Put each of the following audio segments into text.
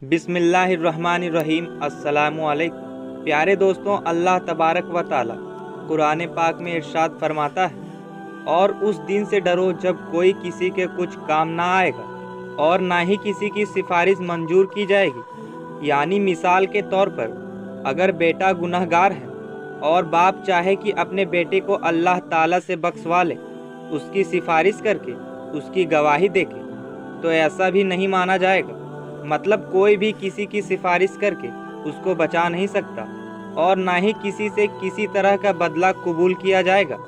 बिस्मिल्लाहिर्रहमानिर्रहीम। अस्सलामुअलैकुम। प्यारे दोस्तों, अल्लाह तबारक व ताला कुरान पाक में इरशाद फरमाता है, और उस दिन से डरो जब कोई किसी के कुछ काम ना आएगा और ना ही किसी की सिफारिश मंजूर की जाएगी। यानी मिसाल के तौर पर अगर बेटा गुनहगार है और बाप चाहे कि अपने बेटे को अल्लाह ताला से बख्शवा ले, उसकी सिफारिश करके उसकी गवाही देके, तो ऐसा भी नहीं माना जाएगा। मतलब कोई भी किसी की सिफारिश करके उसको बचा नहीं सकता और ना ही किसी से किसी तरह का बदला कबूल किया जाएगा।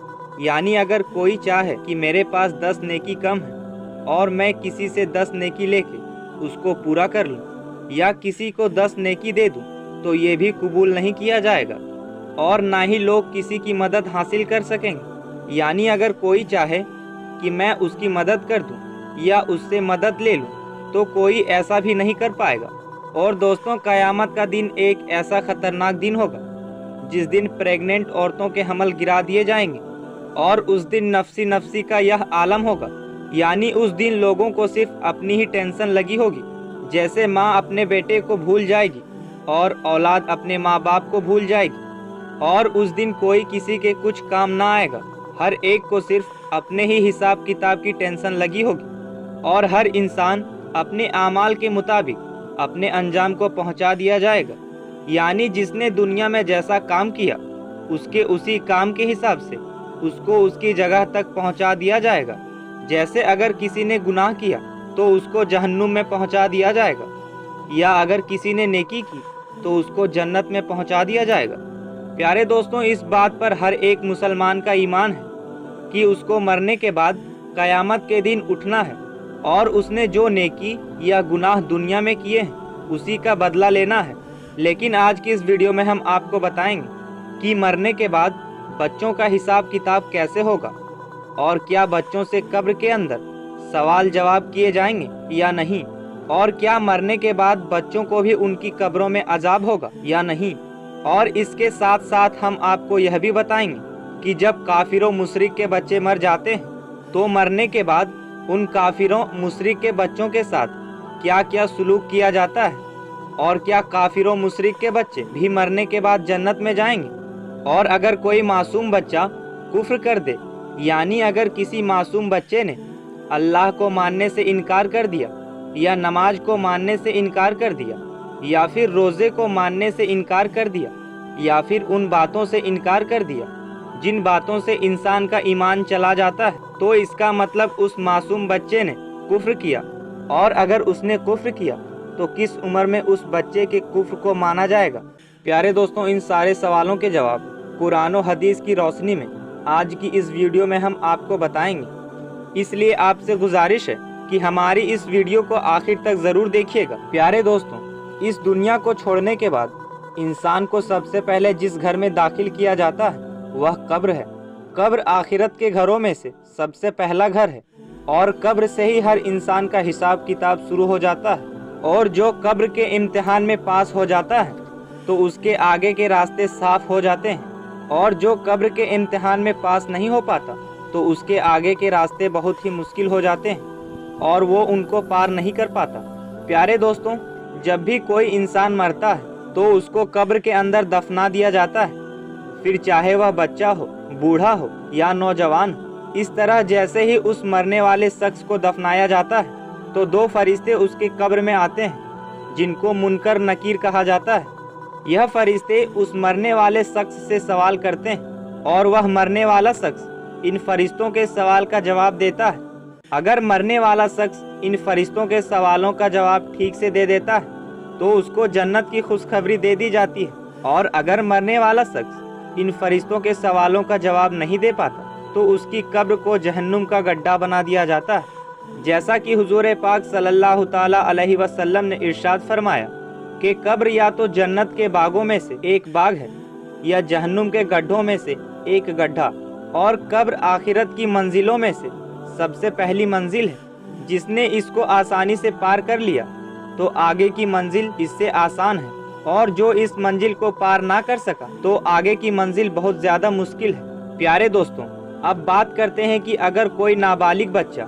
यानी अगर कोई चाहे कि मेरे पास 10 नेकी कम है और मैं किसी से 10 नेकी लेके उसको पूरा कर लूँ या किसी को 10 नेकी दे दूँ, तो ये भी कबूल नहीं किया जाएगा और ना ही लोग किसी की मदद हासिल कर सकेंगे। यानी अगर कोई चाहे कि मैं उसकी मदद कर दूँ या उससे मदद ले लूँ, तो कोई ऐसा भी नहीं कर पाएगा। और दोस्तों, क़यामत का दिन एक ऐसा ख़तरनाक दिन होगा जिस दिन प्रेग्नेंट औरतों के हमल गिरा दिए जाएंगे और उस दिन नफसी नफसी का यह आलम होगा। यानी उस दिन लोगों को सिर्फ अपनी ही टेंशन लगी होगी। जैसे माँ अपने बेटे को भूल जाएगी और औलाद अपने माँ बाप को भूल जाएगी। और उस दिन कोई किसी के कुछ काम ना आएगा। हर एक को सिर्फ अपने ही हिसाब किताब की टेंशन लगी होगी और हर इंसान अपने आमाल के मुताबिक अपने अंजाम को पहुंचा दिया जाएगा। यानी जिसने दुनिया में जैसा काम किया उसके उसी काम के हिसाब से उसको उसकी जगह तक पहुंचा दिया जाएगा। जैसे अगर किसी ने गुनाह किया तो उसको जहन्नुम में पहुंचा दिया जाएगा, या अगर किसी ने नेकी की तो उसको जन्नत में पहुंचा दिया जाएगा। प्यारे दोस्तों, इस बात पर हर एक मुसलमान का ईमान है कि उसको मरने के बाद क़यामत के दिन उठना है और उसने जो नेकी या गुनाह दुनिया में किए हैं उसी का बदला लेना है। लेकिन आज की इस वीडियो में हम आपको बताएंगे कि मरने के बाद बच्चों का हिसाब किताब कैसे होगा और क्या बच्चों से कब्र के अंदर सवाल जवाब किए जाएंगे या नहीं, और क्या मरने के बाद बच्चों को भी उनकी कब्रों में अजाब होगा या नहीं। और इसके साथ साथ हम आपको यह भी बताएंगे कि जब काफिरों मुशरिक के बच्चे मर जाते हैं तो मरने के बाद उन काफिरों मुशरिक के बच्चों के साथ क्या क्या सुलूक किया जाता है, और क्या काफिरों मुशरिक के बच्चे भी मरने के बाद जन्नत में जाएंगे। और अगर कोई मासूम बच्चा कुफ्र कर दे, यानी अगर किसी मासूम बच्चे ने अल्लाह को मानने से इनकार कर दिया या नमाज को मानने से इनकार कर दिया या फिर रोज़े को मानने से इनकार कर दिया या फिर उन बातों से इनकार कर दिया जिन बातों से इंसान का ईमान चला जाता है, तो इसका मतलब उस मासूम बच्चे ने कुफ्र किया। और अगर उसने कुफ्र किया तो किस उम्र में उस बच्चे के कुफ्र को माना जाएगा। प्यारे दोस्तों, इन सारे सवालों के जवाब कुरान और हदीस की रोशनी में आज की इस वीडियो में हम आपको बताएंगे। इसलिए आपसे गुजारिश है कि हमारी इस वीडियो को आखिर तक ज़रूर देखिएगा। प्यारे दोस्तों, इस दुनिया को छोड़ने के बाद इंसान को सबसे पहले जिस घर में दाखिल किया जाता है वह कब्र है। कब्र आखिरत के घरों में से सबसे पहला घर है और कब्र से ही हर इंसान का हिसाब किताब शुरू हो जाता है। और जो कब्र के इम्तिहान में पास हो जाता है तो उसके आगे के रास्ते साफ हो जाते हैं, और जो कब्र के इम्तिहान में पास नहीं हो पाता तो उसके आगे के रास्ते बहुत ही मुश्किल हो जाते हैं और वो उनको पार नहीं कर पाता। प्यारे दोस्तों, जब भी कोई इंसान मरता है तो उसको कब्र के अंदर दफना दिया जाता है, फिर चाहे वह बच्चा हो, बूढ़ा हो या नौजवान हो। इस तरह जैसे ही उस मरने वाले शख्स को दफनाया जाता है तो 2 फरिश्ते उसके कब्र में आते हैं जिनको मुनकर नकीर कहा जाता है। यह फरिश्ते उस मरने वाले शख्स से सवाल करते हैं और वह मरने वाला शख्स इन फरिश्तों के सवाल का जवाब देता है। अगर मरने वाला शख्स इन फरिश्तों के सवालों का जवाब ठीक से दे देता है तो उसको जन्नत की खुशखबरी दे दी जाती है, और अगर मरने वाला शख्स इन फरिश्तों के सवालों का जवाब नहीं दे पाता तो उसकी कब्र को जहन्नुम का गड्ढा बना दिया जाता है। जैसा कि हुजूर पाक सल्लल्लाहु ताला अलैहि वसल्लम ने इरशाद फरमाया कि कब्र या तो जन्नत के बागों में से एक बाग है या जहन्नुम के गड्ढों में से एक गड्ढा, और कब्र आखिरत की मंजिलों में से सबसे पहली मंजिल है। जिसने इसको आसानी से पार कर लिया तो आगे की मंजिल इससे आसान है, और जो इस मंजिल को पार ना कर सका तो आगे की मंजिल बहुत ज़्यादा मुश्किल है। प्यारे दोस्तों, अब बात करते हैं कि अगर कोई नाबालिग बच्चा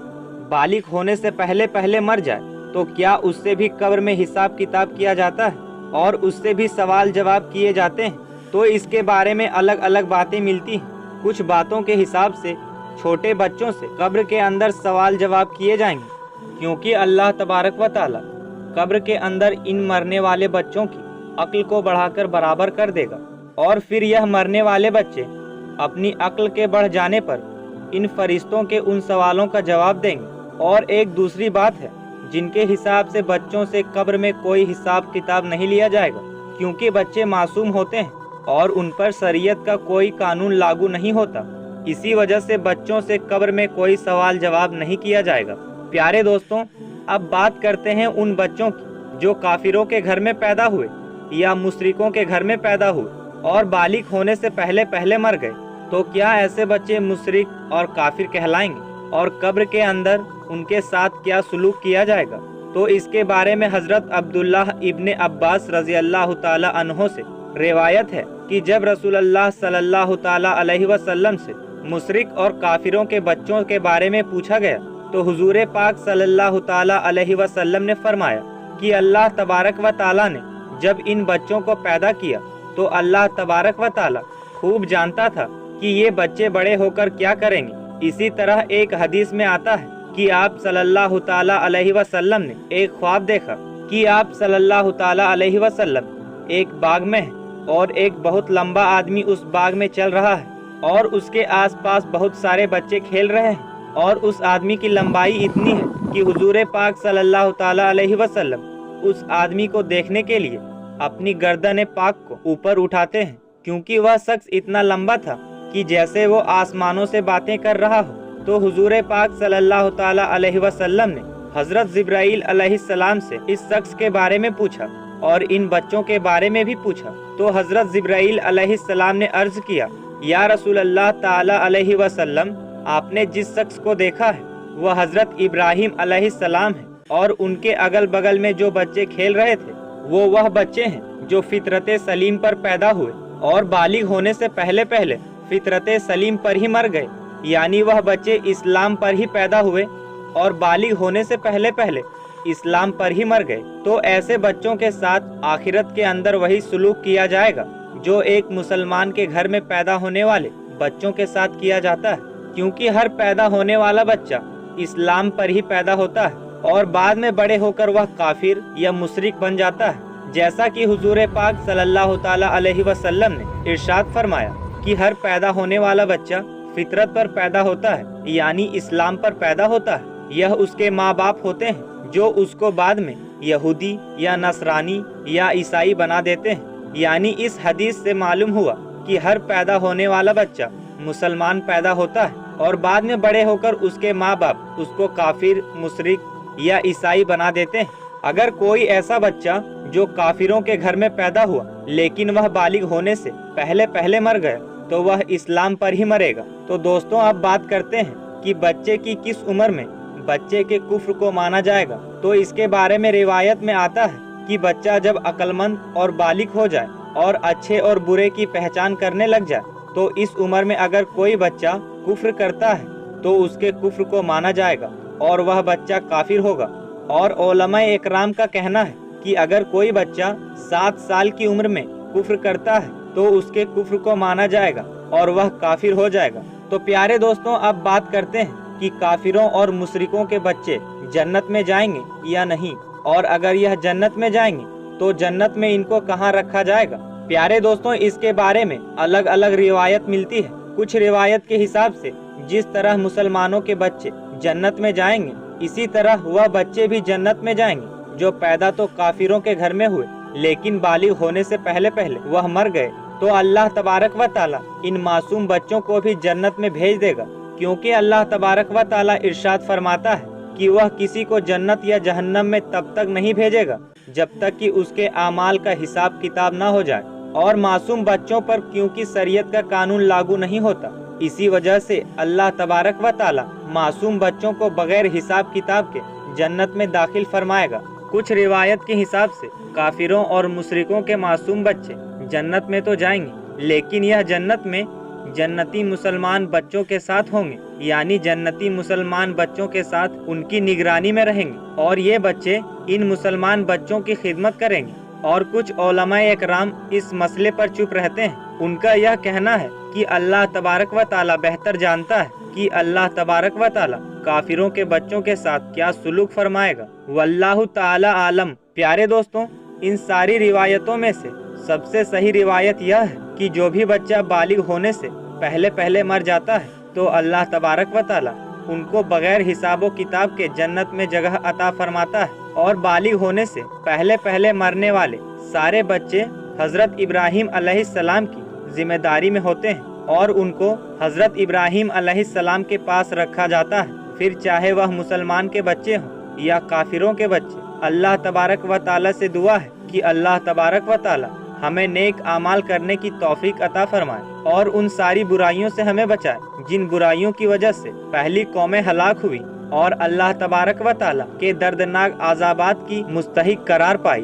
बालिग होने से पहले पहले मर जाए तो क्या उससे भी कब्र में हिसाब किताब किया जाता है और उससे भी सवाल जवाब किए जाते हैं? तो इसके बारे में अलग अलग बातें मिलती हैं। कुछ बातों के हिसाब से छोटे बच्चों से कब्र के अंदर सवाल जवाब किए जाएंगे, क्योंकि अल्लाह तबारक व ताला कब्र के अंदर इन मरने वाले बच्चों की अक्ल को बढ़ाकर बराबर कर देगा, और फिर यह मरने वाले बच्चे अपनी अक्ल के बढ़ जाने पर इन फरिश्तों के उन सवालों का जवाब देंगे। और एक दूसरी बात है, जिनके हिसाब से बच्चों से कब्र में कोई हिसाब किताब नहीं लिया जाएगा, क्योंकि बच्चे मासूम होते हैं और उन पर शरीयत का कोई कानून लागू नहीं होता। इसी वजह से बच्चों से कब्र में कोई सवाल जवाब नहीं किया जाएगा। प्यारे दोस्तों, अब बात करते हैं उन बच्चों की जो काफिरों के घर में पैदा हुए या मुशरिकों के घर में पैदा हुए और बालिग होने से पहले पहले मर गए। तो क्या ऐसे बच्चे मुशरिक और काफिर कहलाएंगे और कब्र के अंदर उनके साथ क्या सुलूक किया जाएगा? तो इसके बारे में हजरत अब्दुल्लाह इब्ने अब्बास रजी अल्लाह ताला अन्हो से रिवायत है कि जब रसूलुल्लाह सल्लल्लाहु ताला अलैहि वसल्लम से मुशरिक और काफिरों के बच्चों के बारे में पूछा गया, तो हुजूर पाक सल्लल्लाहु ताला अलैहि वसल्लम ने फरमाया कि अल्लाह तबारक व ताला ने जब इन बच्चों को पैदा किया तो अल्लाह तबारक व ताला खूब जानता था कि ये बच्चे बड़े होकर क्या करेंगे। इसी तरह एक हदीस में आता है कि आप सल्लल्लाहु ताला अलैहि वसल्लम ने एक ख्वाब देखा कि आप सल्लल्लाहु ताला अलैहि वसल्लम एक बाग में हैं और एक बहुत लंबा आदमी उस बाग में चल रहा है और उसके आसपास बहुत सारे बच्चे खेल रहे हैं, और उस आदमी की लंबाई इतनी है कि हुजूर पाक सल्लल्लाहु ताला अलैहि वसल्लम उस आदमी को देखने के लिए अपनी गर्दन पाक को ऊपर उठाते हैं, क्योंकि वह शख्स इतना लंबा था कि जैसे वो आसमानों से बातें कर रहा हो। तो हुजूर पाक सल्लल्लाहु ताला अलैहि वसल्लम ने हजरत जिब्राइल अलैहिस्सलाम से इस शख्स के बारे में पूछा और इन बच्चों के बारे में भी पूछा। तो हजरत जिब्राइल अलैहिस्सलाम ने अर्ज किया, या रसूल अल्लाह ताला अलैहि वसल्लम, आपने जिस शख्स को देखा है वह हजरत इब्राहिम अलैहिस्सलाम है, और उनके अगल बगल में जो बच्चे खेल रहे थे वो वह बच्चे हैं जो फितरत सलीम पर पैदा हुए और बालिग होने से पहले पहले फितरत सलीम पर ही मर गए, यानी वह बच्चे इस्लाम पर ही पैदा हुए और बालिग होने से पहले पहले इस्लाम पर ही मर गए। तो ऐसे बच्चों के साथ आखिरत के अंदर वही सुलूक किया जाएगा जो एक मुसलमान के घर में पैदा होने वाले बच्चों के साथ किया जाता है, क्योंकि हर पैदा होने वाला बच्चा इस्लाम पर ही पैदा होता है और बाद में बड़े होकर वह काफिर या मुशरिक बन जाता है। जैसा कि हुजूर पाक सल्लल्लाहु ताला अलैहि वसल्लम ने इरशाद फरमाया कि हर पैदा होने वाला बच्चा फितरत पर पैदा होता है, यानी इस्लाम पर पैदा होता है। यह उसके माँ बाप होते हैं जो उसको बाद में यहूदी या नसरानी या ईसाई बना देते हैं। यानी इस हदीस से मालूम हुआ कि हर पैदा होने वाला बच्चा मुसलमान पैदा होता है और बाद में बड़े होकर उसके माँ बाप उसको काफिर, मुशरिक या ईसाई बना देते हैं। अगर कोई ऐसा बच्चा जो काफिरों के घर में पैदा हुआ लेकिन वह बालिग होने से पहले पहले मर गया तो वह इस्लाम पर ही मरेगा। तो दोस्तों, अब बात करते हैं कि बच्चे की किस उम्र में बच्चे के कुफ्र को माना जाएगा। तो इसके बारे में रिवायत में आता है कि बच्चा जब अक्लमंद और बालिग हो जाए और अच्छे और बुरे की पहचान करने लग जाए, तो इस उम्र में अगर कोई बच्चा कुफ्र करता है तो उसके कुफ्र को माना जाएगा और वह बच्चा काफिर होगा। और उलमाए इकराम का कहना है कि अगर कोई बच्चा 7 साल की उम्र में कुफ्र करता है तो उसके कुफ्र को माना जाएगा और वह काफिर हो जाएगा। तो प्यारे दोस्तों, अब बात करते हैं कि काफिरों और मुशरिकों के बच्चे जन्नत में जाएंगे या नहीं, और अगर यह जन्नत में जाएंगे तो जन्नत में इनको कहाँ रखा जाएगा। प्यारे दोस्तों, इसके बारे में अलग अलग रिवायत मिलती है। कुछ रिवायत के हिसाब से जिस तरह मुसलमानों के बच्चे जन्नत में जाएंगे, इसी तरह वह बच्चे भी जन्नत में जाएंगे जो पैदा तो काफिरों के घर में हुए लेकिन बालिग होने से पहले पहले वह मर गए। तो अल्लाह तबारक व ताला इन मासूम बच्चों को भी जन्नत में भेज देगा, क्योंकि अल्लाह तबारक व ताला इरशाद फरमाता है कि वह किसी को जन्नत या जहन्नम में तब तक नहीं भेजेगा जब तक कि उसके आमाल का हिसाब किताब ना हो जाए। और मासूम बच्चों पर क्योंकि शरीयत का कानून लागू नहीं होता, इसी वजह से अल्लाह तबारक व ताला मासूम बच्चों को बगैर हिसाब किताब के जन्नत में दाखिल फरमाएगा। कुछ रिवायत के हिसाब से काफिरों और मुशरिकों के मासूम बच्चे जन्नत में तो जाएंगे, लेकिन यह जन्नत में जन्नती मुसलमान बच्चों के साथ होंगे, यानी जन्नती मुसलमान बच्चों के साथ उनकी निगरानी में रहेंगे और ये बच्चे इन मुसलमान बच्चों की खिदमत करेंगे। और कुछ उलमाए इकराम इस मसले पर चुप रहते हैं। उनका यह कहना है कि अल्लाह तबारक व ताला बेहतर जानता है कि अल्लाह तबारक व ताला काफिरों के बच्चों के साथ क्या सुलूक फरमाएगा। वल्लाहु ताला आलम। प्यारे दोस्तों, इन सारी रिवायतों में से सबसे सही रिवायत यह है कि जो भी बच्चा बालिग होने से पहले पहले मर जाता है तो अल्लाह तबारक व ताला उनको बगैर हिसाबो किताब के जन्नत में जगह अता फरमाता है। और बालिग होने से पहले पहले मरने वाले सारे बच्चे हजरत इब्राहिम अलैहिस्सलाम की जिम्मेदारी में होते हैं और उनको हजरत इब्राहिम अलैहिस्सलाम के पास रखा जाता है। फिर चाहे वह मुसलमान के बच्चे हों या काफिरों के बच्चे। अल्लाह तबारक व ताला से दुआ है कि अल्लाह तबारक व ताला हमें नेक आमाल करने की तौफीक अता फरमाए और उन सारी बुराइयों से हमें बचाए जिन बुराइयों की वजह से पहली कौमें हलाक हुई और अल्लाह तबारक व ताला के दर्दनाक अज़ाबात की मुस्तहिक करार पाई।